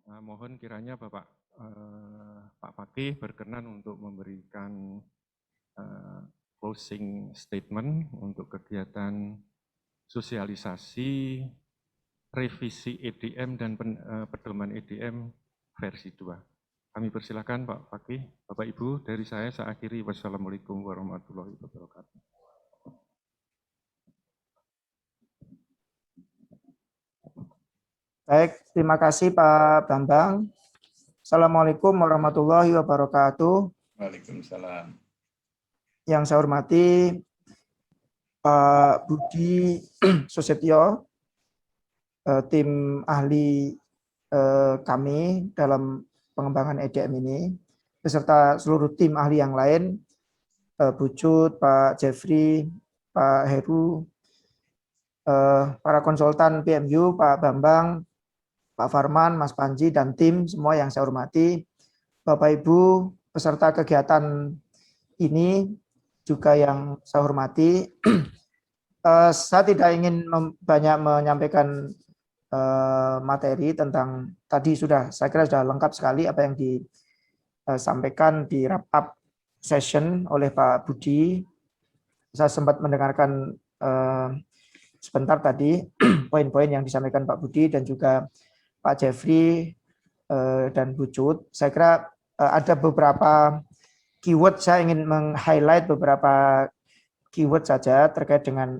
Mohon kiranya Pak Fakih berkenan untuk memberikan closing statement untuk kegiatan sosialisasi revisi EDM dan pedoman EDM versi 2. Kami persilakan Pak Fakih. Bapak Ibu, dari saya akhiri. Wassalamualaikum warahmatullahi wabarakatuh. Baik, terima kasih Pak Bambang. Assalamualaikum warahmatullahi wabarakatuh. Waalaikumsalam. Yang saya hormati Pak Budi Susetyo, tim ahli kami dalam pengembangan EDM ini, beserta seluruh tim ahli yang lain, Bu Cut, Pak Jeffrey, Pak Heru, para konsultan PMU, Pak Bambang, Pak Farman, Mas Panji, dan tim semua yang saya hormati, Bapak Ibu peserta kegiatan ini juga yang saya hormati. Saya tidak ingin banyak menyampaikan materi tentang tadi saya kira sudah lengkap sekali apa yang disampaikan di wrap up session oleh Pak Budi. Saya sempat mendengarkan sebentar tadi poin-poin yang disampaikan Pak Budi dan juga Pak Jeffrey dan Bu Cut. Saya kira ada beberapa keyword, saya ingin meng-highlight beberapa keyword saja terkait dengan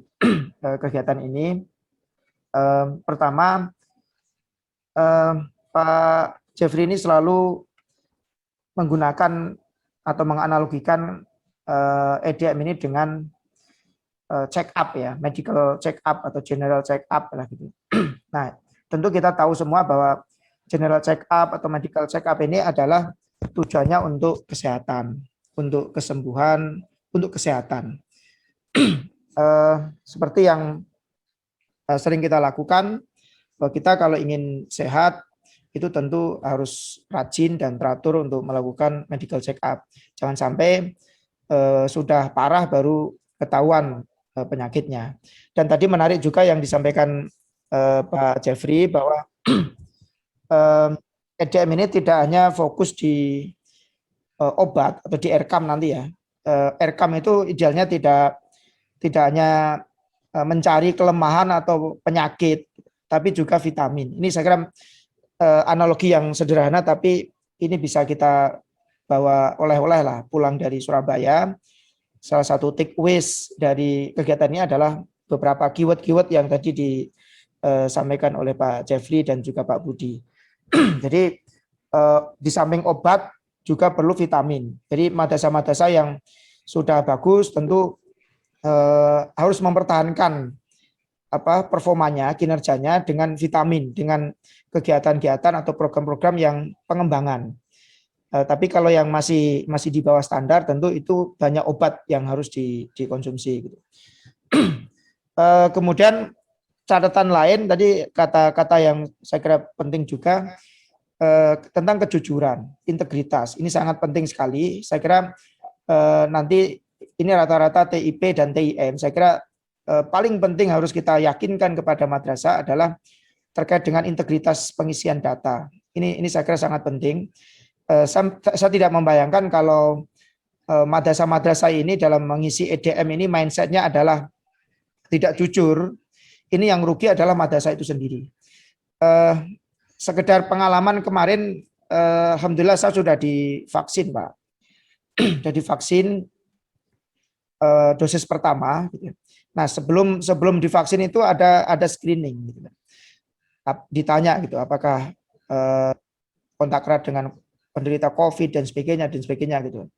kegiatan ini. Pertama, Pak Jeffrey ini selalu menggunakan atau menganalogikan EDM ini dengan check up ya, medical check up atau general check up lah gitu. Nah, tentu kita tahu semua bahwa general check up atau medical check up ini adalah tujuannya untuk kesehatan, untuk kesembuhan, untuk kesehatan. Seperti yang sering kita lakukan, bahwa kita kalau ingin sehat itu tentu harus rajin dan teratur untuk melakukan medical check up. Jangan sampai sudah parah baru ketahuan penyakitnya. Dan tadi menarik juga yang disampaikan Pak Jeffrey bahwa EDM ini tidak hanya fokus di obat atau di ERKAM nanti ya. ERKAM itu idealnya tidak hanya mencari kelemahan atau penyakit, tapi juga vitamin. Ini saya kira analogi yang sederhana, tapi ini bisa kita bawa oleh-oleh lah pulang dari Surabaya. Salah satu takeaways dari kegiatan ini adalah beberapa keyword-keyword yang tadi disampaikan oleh Pak Jeffrey dan juga Pak Budi. Jadi di samping obat juga perlu vitamin. Jadi madrasah-madrasah yang sudah bagus tentu harus mempertahankan performanya, kinerjanya dengan vitamin, dengan kegiatan-kegiatan atau program-program yang pengembangan. Tapi kalau yang masih di bawah standar, tentu itu banyak obat yang harus dikonsumsi. Gitu. Kemudian catatan lain tadi kata-kata yang saya kira penting juga tentang kejujuran, integritas. Ini sangat penting sekali. Saya kira nanti ini rata-rata TIP dan TIM. Saya kira paling penting harus kita yakinkan kepada madrasah adalah terkait dengan integritas pengisian data. Ini saya kira sangat penting. Saya tidak membayangkan kalau madrasah-madrasah ini dalam mengisi EDM ini mindsetnya adalah tidak jujur. Ini yang rugi adalah madrasah itu sendiri. Sekedar pengalaman kemarin, alhamdulillah saya sudah divaksin, Pak. Sudah divaksin dosis pertama. Gitu. Nah, sebelum divaksin itu ada screening. Gitu. Ditanya gitu, apakah kontak erat dengan penderita COVID dan sebagainya gitu.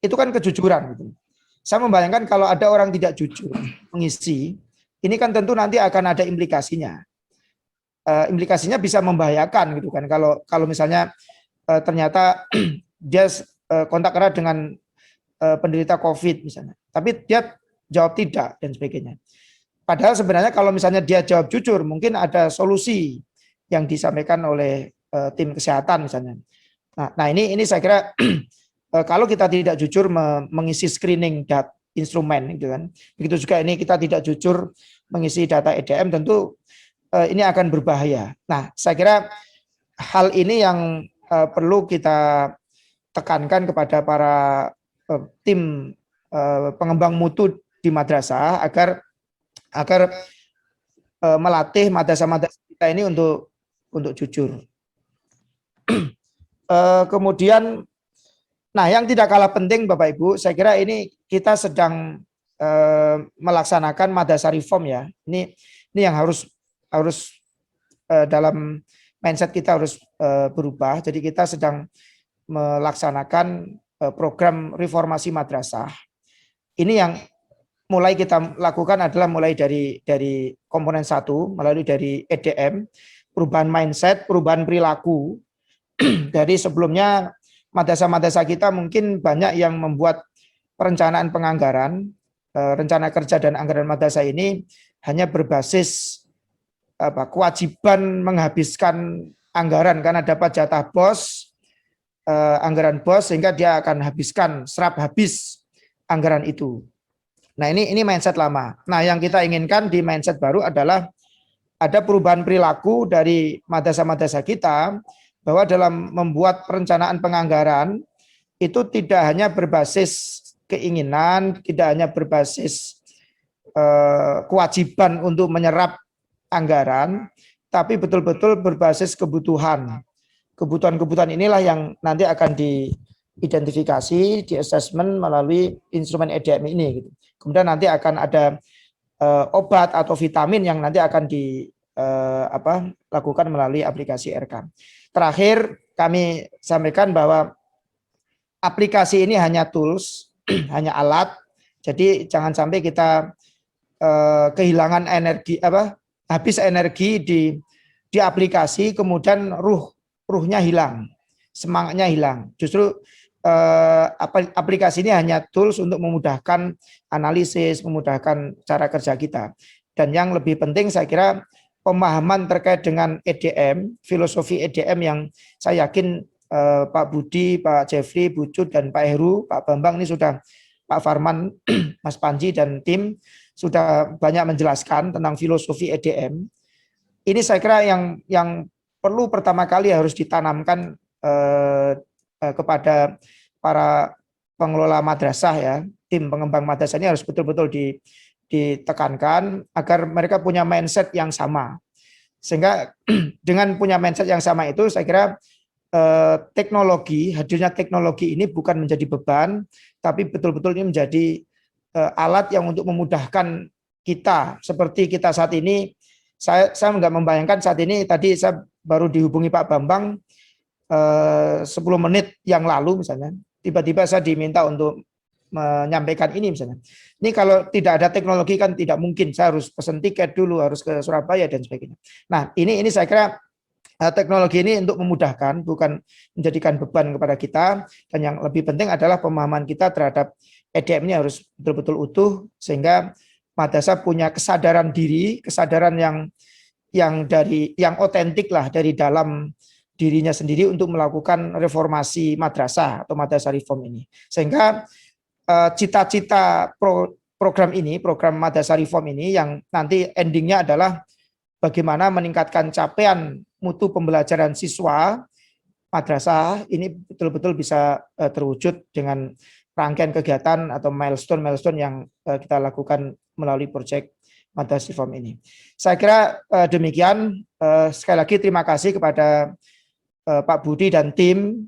Itu kan kejujuran. Gitu. Saya membayangkan kalau ada orang tidak jujur mengisi, ini kan tentu nanti akan ada implikasinya. Implikasinya bisa membahayakan gitu kan. Kalau misalnya ternyata dia kontak erat dengan penderita COVID misalnya, tapi dia jawab tidak dan sebagainya. Padahal sebenarnya kalau misalnya dia jawab jujur, mungkin ada solusi yang disampaikan oleh tim kesehatan misalnya. Nah ini saya kira kalau kita tidak jujur mengisi screening instrumen gitu kan, begitu juga ini kita tidak jujur mengisi data EDM, tentu ini akan berbahaya. Nah saya kira hal ini yang perlu kita tekankan kepada para tim pengembang mutu di madrasah agar melatih madrasah-madrasah kita ini untuk jujur. Kemudian, nah yang tidak kalah penting Bapak Ibu, saya kira ini kita sedang melaksanakan madrasah reform ya. Ini yang harus dalam mindset kita harus berubah. Jadi kita sedang melaksanakan program reformasi madrasah. Ini yang mulai kita lakukan adalah mulai dari komponen 1, melalui dari EDM, perubahan mindset, perubahan perilaku. Dari sebelumnya madrasah-madrasah kita mungkin banyak yang membuat perencanaan penganggaran, rencana kerja dan anggaran madrasah ini hanya berbasis kewajiban menghabiskan anggaran karena dapat jatah bos, anggaran bos, sehingga dia akan habiskan, serap habis anggaran itu. Nah ini mindset lama. Nah yang kita inginkan di mindset baru adalah ada perubahan perilaku dari madrasah-madrasah kita, bahwa dalam membuat perencanaan penganggaran itu tidak hanya berbasis keinginan, tidak hanya berbasis kewajiban untuk menyerap anggaran, tapi betul-betul berbasis kebutuhan. Kebutuhan-kebutuhan inilah yang nanti akan diidentifikasi, di assessment melalui instrumen EDM ini. Gitu. Kemudian nanti akan ada obat atau vitamin yang nanti akan lakukan melalui aplikasi RK. Terakhir kami sampaikan bahwa aplikasi ini hanya tools, hanya alat. Jadi jangan sampai kita kehilangan energi, habis energi di aplikasi, kemudian ruhnya hilang, semangatnya hilang. Justru aplikasi ini hanya tools untuk memudahkan analisis, memudahkan cara kerja kita. Dan yang lebih penting saya kira pemahaman terkait dengan EDM, filosofi EDM yang saya yakin Pak Budi, Pak Jeffrey, Bu Cut, dan Pak Heru, Pak Bambang ini sudah, Pak Farman, Mas Panji, dan tim sudah banyak menjelaskan tentang filosofi EDM. Ini saya kira yang perlu pertama kali harus ditanamkan kepada para pengelola madrasah ya, tim pengembang madrasah ini harus betul-betul ditekankan agar mereka punya mindset yang sama. Sehingga dengan punya mindset yang sama itu saya kira hadirnya teknologi ini bukan menjadi beban, tapi betul-betul ini menjadi alat yang untuk memudahkan kita. Seperti kita saat ini, saya nggak membayangkan saat ini, tadi saya baru dihubungi Pak Bambang 10 menit yang lalu misalnya, tiba-tiba saya diminta untuk menyampaikan ini misalnya. Ini kalau tidak ada teknologi kan tidak mungkin, saya harus pesan tiket dulu, harus ke Surabaya dan sebagainya. Nah ini saya kira teknologi ini untuk memudahkan, bukan menjadikan beban kepada kita. Dan yang lebih penting adalah pemahaman kita terhadap EDM ini harus betul-betul utuh, sehingga madrasah punya kesadaran diri, kesadaran yang otentik lah dari dalam dirinya sendiri untuk melakukan reformasi madrasah atau madrasah reform ini. Sehingga cita-cita program ini, program madrasah reform ini yang nanti endingnya adalah bagaimana meningkatkan capaian mutu pembelajaran siswa madrasah ini betul-betul bisa terwujud dengan rangkaian kegiatan atau milestone yang kita lakukan melalui proyek madrasah reform ini. Saya kira demikian. Sekali lagi terima kasih kepada Pak Budi dan tim,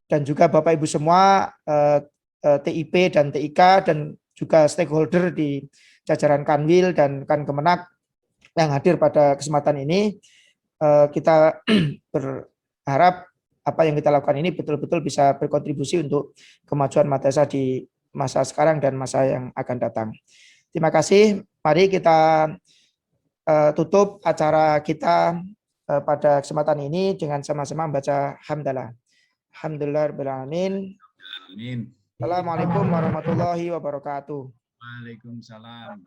dan juga Bapak Ibu semua, TIP dan TIK, dan juga stakeholder di jajaran Kanwil dan Kankemenak yang hadir pada kesempatan ini. Kita berharap apa yang kita lakukan ini betul-betul bisa berkontribusi untuk kemajuan madrasah di masa sekarang dan masa yang akan datang. Terima kasih. Mari kita tutup acara kita pada kesempatan ini dengan sama-sama membaca hamdalah. Alhamdulillahirrahmanirrahim. Amin. Assalamualaikum warahmatullahi wabarakatuh. Waalaikumsalam.